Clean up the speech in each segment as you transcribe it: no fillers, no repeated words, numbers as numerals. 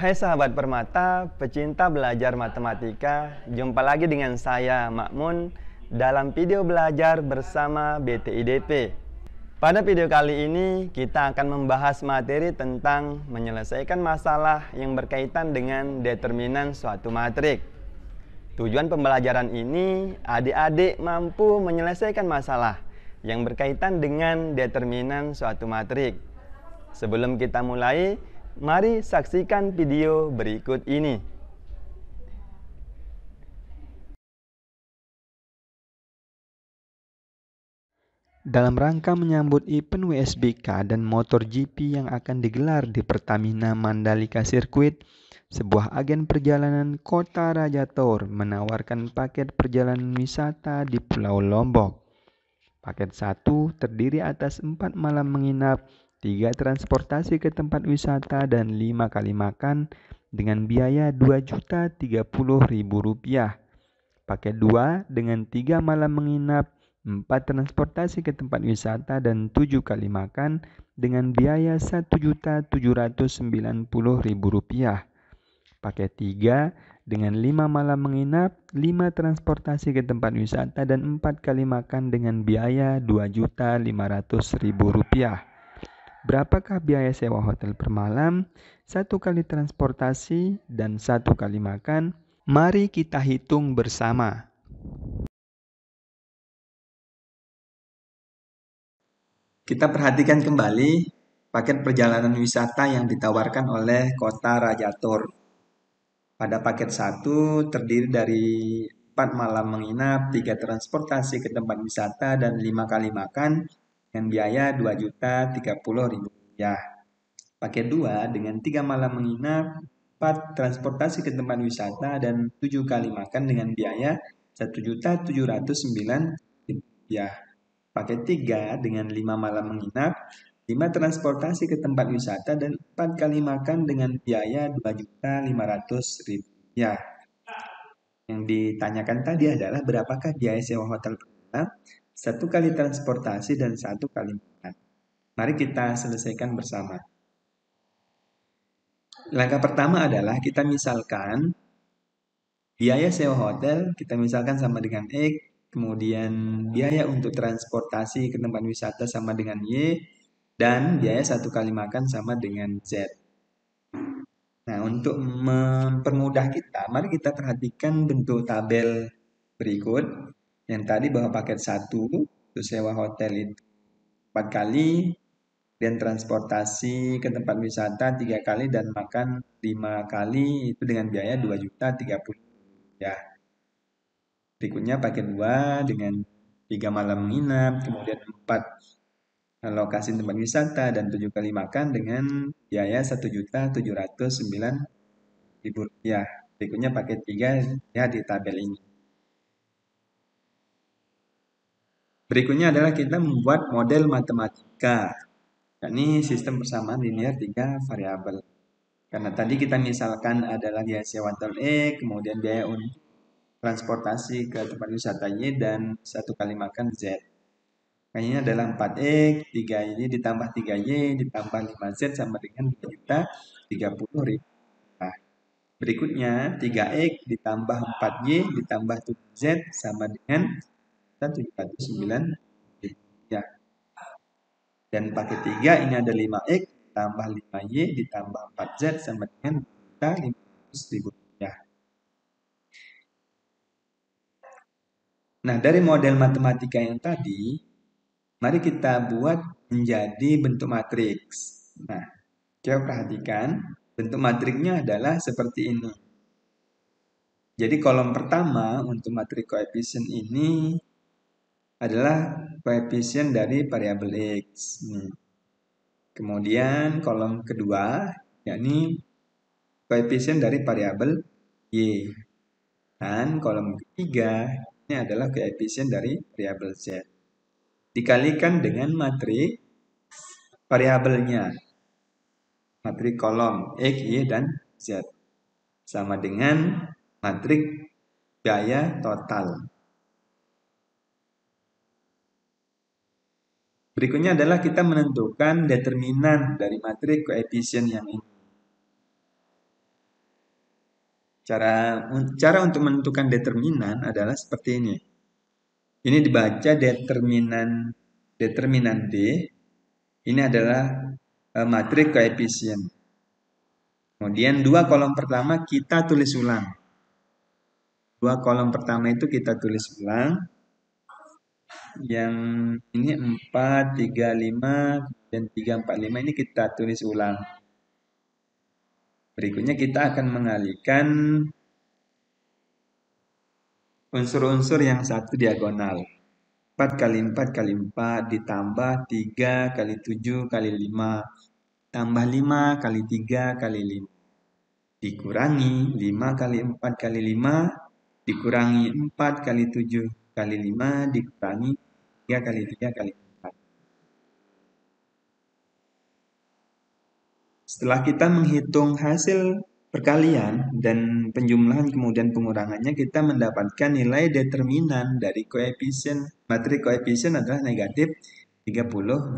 Hai sahabat Permata, pecinta belajar matematika, jumpa lagi dengan saya Makmun dalam video belajar bersama BTIDP. Pada video kali ini kita akan membahas materi tentang menyelesaikan masalah yang berkaitan dengan determinan suatu matrik. Tujuan pembelajaran ini adik-adik mampu menyelesaikan masalah yang berkaitan dengan determinan suatu matrik. Sebelum kita mulai, mari saksikan video berikut ini. Dalam rangka menyambut event WSBK dan MotoGP yang akan digelar di Pertamina Mandalika Circuit, sebuah agen perjalanan Kota Raja Tor menawarkan paket perjalanan wisata di Pulau Lombok. Paket 1 terdiri atas 4 malam menginap, 3 transportasi ke tempat wisata, dan 5 kali makan dengan biaya Rp2.030.000. Paket 2 dengan 3 malam menginap, 4 transportasi ke tempat wisata, dan 7 kali makan dengan biaya Rp1.790.000. Paket 3 dengan 5 malam menginap, 5 transportasi ke tempat wisata, dan 4 kali makan dengan biaya Rp2.500.000. Berapakah biaya sewa hotel per malam, 1 kali transportasi, dan 1 kali makan? Mari kita hitung bersama. Kita perhatikan kembali paket perjalanan wisata yang ditawarkan oleh Kota Raja Tor. Pada paket 1 terdiri dari 4 malam menginap, 3 transportasi ke tempat wisata, dan 5 kali makan dengan biaya Rp2.030.000. Paket 2 dengan 3 malam menginap, 4 transportasi ke tempat wisata, dan 7 kali makan dengan biaya Rp1.709.000. Paket 3 dengan 5 malam menginap, 5 transportasi ke tempat wisata, dan 4 kali makan dengan biaya Rp2.500.000. Yang ditanyakan tadi adalah berapakah biaya sewa hotel per malam, 1 kali transportasi, dan 1 kali makan. Mari kita selesaikan bersama. Langkah pertama adalah kita misalkan biaya sewa hotel, kita misalkan sama dengan X, kemudian biaya untuk transportasi ke tempat wisata sama dengan Y, dan biaya 1 kali makan sama dengan Z. Nah, untuk mempermudah kita, mari kita perhatikan bentuk tabel berikut. Yang tadi bahwa paket 1 untuk sewa hotel itu 4 kali, dan transportasi ke tempat wisata 3 kali, dan makan 5 kali, itu dengan biaya Rp2.030.000. Ya. Berikutnya paket 2 dengan 3 malam menginap, kemudian 4 lokasi tempat wisata, dan 7 kali makan dengan biaya Rp1.709.000. Berikutnya paket 3 ya di tabel ini. Berikutnya adalah kita membuat model matematika, yakni sistem persamaan linear 3 variabel. Karena tadi kita misalkan adalah biaya sewa hotel E, kemudian biaya untuk transportasi ke tempat wisata Y, dan 1 kali makan Z. Kayaknya adalah 4X, 3Y ditambah 3Y ditambah 5Z sama dengan Rp2.030.000. Nah, berikutnya 3X ditambah 4Y ditambah 7Z sama dengan Rp709.000. Ya. Dan paket 3 ini ada 5X ditambah 5Y ditambah 4Z sama dengan Rp500.000. Nah, dari model matematika yang tadi, mari kita buat menjadi bentuk matriks. Nah, coba perhatikan, bentuk matriknya adalah seperti ini. Jadi kolom pertama untuk matrik koefisien ini adalah koefisien dari variabel X. Kemudian kolom kedua, yakni koefisien dari variabel Y. Dan kolom ketiga, ini adalah koefisien dari variabel Z. Dikalikan dengan matrik variabelnya, matrik kolom X, Y, dan Z, sama dengan matrik biaya total. Berikutnya adalah kita menentukan determinan dari matrik koefisien yang ini. Cara untuk menentukan determinan adalah seperti ini. Ini dibaca determinan D. Ini adalah matriks koefisien. Kemudian dua kolom pertama kita tulis ulang. Dua kolom pertama itu kita tulis ulang. Yang ini 4, 3, 5, dan 3, 4, 5 ini kita tulis ulang. Berikutnya kita akan mengalihkan unsur-unsur yang satu diagonal. 4 kali 4 kali 4 ditambah 3 kali 7 kali 5 tambah 5 kali 3 kali 5 dikurangi 5 kali 4 kali 5 dikurangi 4 kali 7 kali 5 dikurangi 3 kali 3 kali 4. Setelah kita menghitung hasil perkalian dan penjumlahan kemudian pengurangannya, kita mendapatkan nilai determinan dari koefisien. Matriks koefisien adalah negatif 32.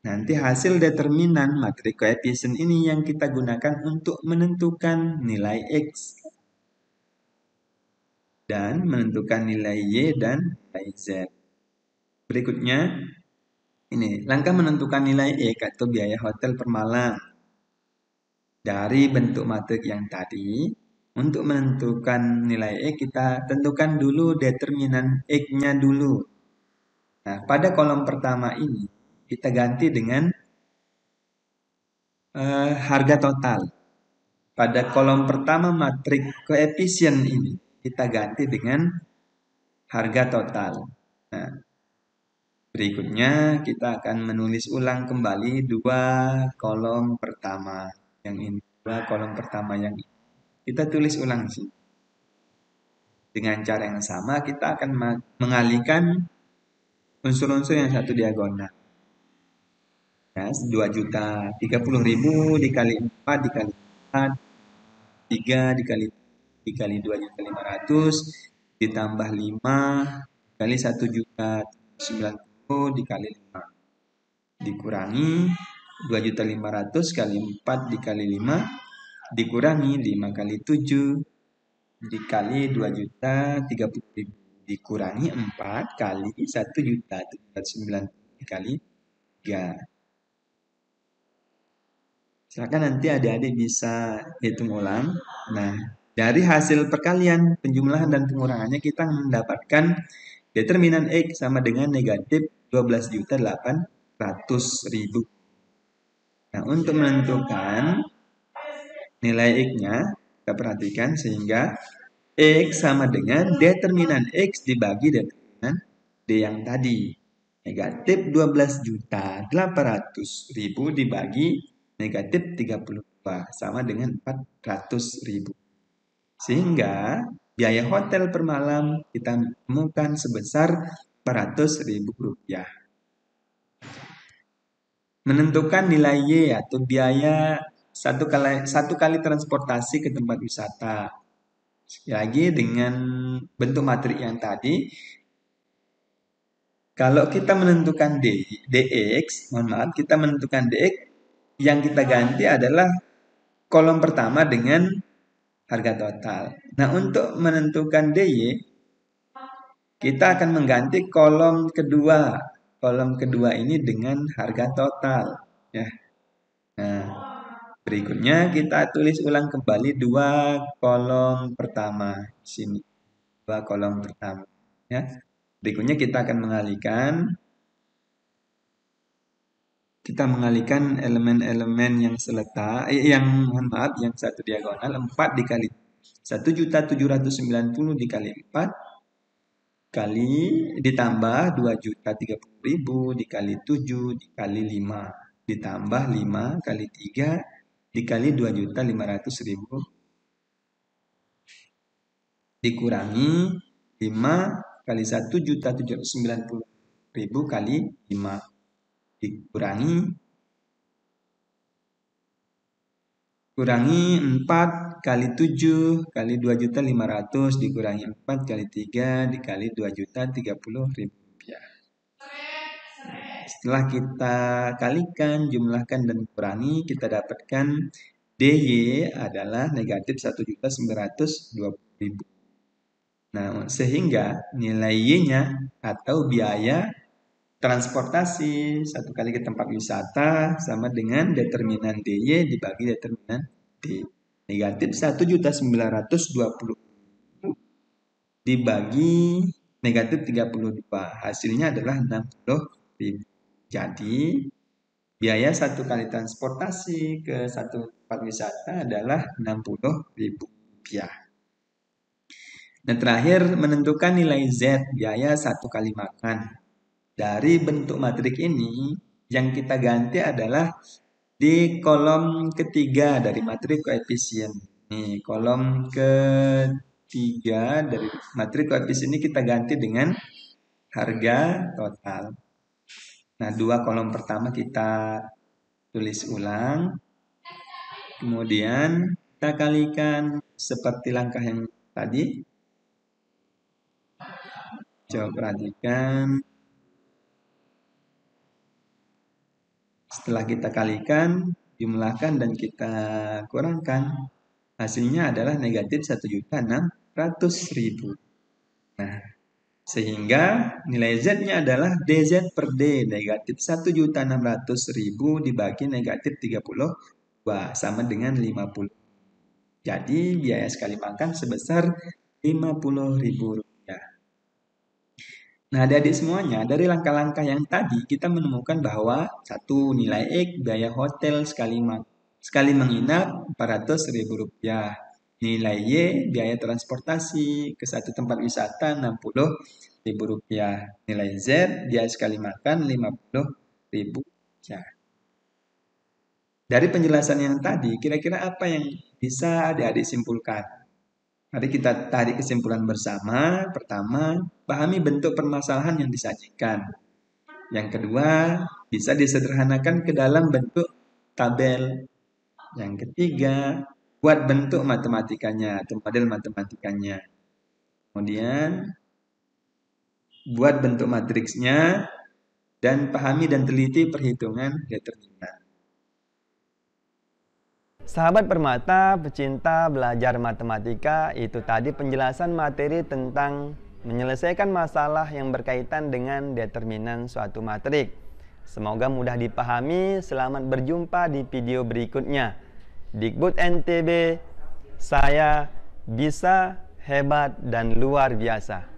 Nanti hasil determinan matriks koefisien ini yang kita gunakan untuk menentukan nilai X dan menentukan nilai Y dan nilai Z. Berikutnya, ini langkah menentukan nilai X atau biaya hotel per malam. Dari bentuk matriks yang tadi, untuk menentukan nilai X kita tentukan dulu determinan X-nya dulu. Nah, pada kolom pertama ini kita ganti dengan harga total. Pada kolom pertama matriks koefisien ini kita ganti dengan harga total. Nah, berikutnya kita akan menulis ulang kembali dua kolom pertama yang ini, dua kolom pertama yang ini. Kita tulis ulang sih. Dengan cara yang sama kita akan mengalihkan unsur-unsur yang satu diagonal. Ya, 2.030.000 dikali 4 dikali 4 3 dikali 2.500.000 ditambah 5 kali 1.090.000 dikali 5 dikurangi 2.500.000 kali 4 dikali 5 dikurangi 5 kali 7 dikali 2.030.000 dikurangi 4 kali 1.790.000 dikali 3. Silakan nanti adik-adik bisa hitung ulang. Nah, dari hasil perkalian, penjumlahan dan pengurangannya kita mendapatkan determinan X sama dengan negatif 12.800.000. Nah, untuk menentukan nilai X-nya, kita perhatikan sehingga X sama dengan determinan X dibagi determinan D yang tadi. Negatif 12.800.000 dibagi negatif 32 sama dengan 400.000. Sehingga biaya hotel per malam kita temukan sebesar Rp400.000. Menentukan nilai Y atau biaya satu kali transportasi ke tempat wisata. Sekali lagi dengan bentuk matriks yang tadi, kalau kita menentukan DX, mohon maaf, kita menentukan DX, yang kita ganti adalah kolom pertama dengan harga total. Nah, untuk menentukan DY, kita akan mengganti kolom kedua. Kolom kedua ini dengan harga total. Ya. Nah, berikutnya kita tulis ulang kembali dua kolom pertama. Sini, dua kolom pertama. Ya. Berikutnya kita akan mengalihkan elemen-elemen yang seletak, mohon maaf, yang satu diagonal 4 dikali 1.790.000 dikali 4 kali ditambah 2.030.000 dikali 7 dikali 5 ditambah 5 kali 3 dikali 2.500.000 dikurangi 5 kali 1.790.000 kali 5 dikurangi 4 kali 7 kali 2.500 dikurangi 4 kali 3 dikali 2.030.000 rupiah. Setelah kita kalikan, jumlahkan dan kurangi, kita dapatkan DY adalah negatif 1.920.000. Nah, sehingga nilai Y-nya atau biaya transportasi satu kali ke tempat wisata sama dengan determinan DY dibagi determinan D. Negatif 1.920.000 dibagi negatif 32. Hasilnya adalah 60.000. Jadi, biaya satu kali transportasi ke satu tempat wisata adalah Rp60.000. Dan terakhir, menentukan nilai Z, biaya satu kali makan. Dari bentuk matrik ini, yang kita ganti adalah di kolom ketiga dari matrik koefisien. Nih, kolom ketiga dari matrik koefisien ini kita ganti dengan harga total. Nah, dua kolom pertama kita tulis ulang. Kemudian kita kalikan seperti langkah yang tadi. Coba perhatikan. Setelah kita kalikan, jumlahkan dan kita kurangkan, hasilnya adalah negatif 1.600.000. Nah, sehingga nilai Z-nya adalah DZ per D, negatif 1.600.000 dibagi negatif 32, sama dengan 50. Jadi, biaya sekali makan sebesar Rp50.000. Nah, adik-adik semuanya, dari langkah-langkah yang tadi kita menemukan bahwa satu, nilai X biaya hotel sekali menginap Rp400.000. Nilai Y biaya transportasi ke satu tempat wisata Rp60.000. Nilai Z biaya sekali makan Rp50.000. Dari penjelasan yang tadi, kira-kira apa yang bisa adik-adik simpulkan? Mari kita tarik kesimpulan bersama. Pertama, pahami bentuk permasalahan yang disajikan. Yang kedua, bisa disederhanakan ke dalam bentuk tabel. Yang ketiga, buat bentuk matematikanya atau model matematikanya. Kemudian, buat bentuk matriksnya dan pahami dan teliti perhitungan determinan. Sahabat Permata, pecinta belajar matematika, itu tadi penjelasan materi tentang menyelesaikan masalah yang berkaitan dengan determinan suatu matrik. Semoga mudah dipahami. Selamat berjumpa di video berikutnya. Dikbud NTB, saya bisa, hebat, dan luar biasa.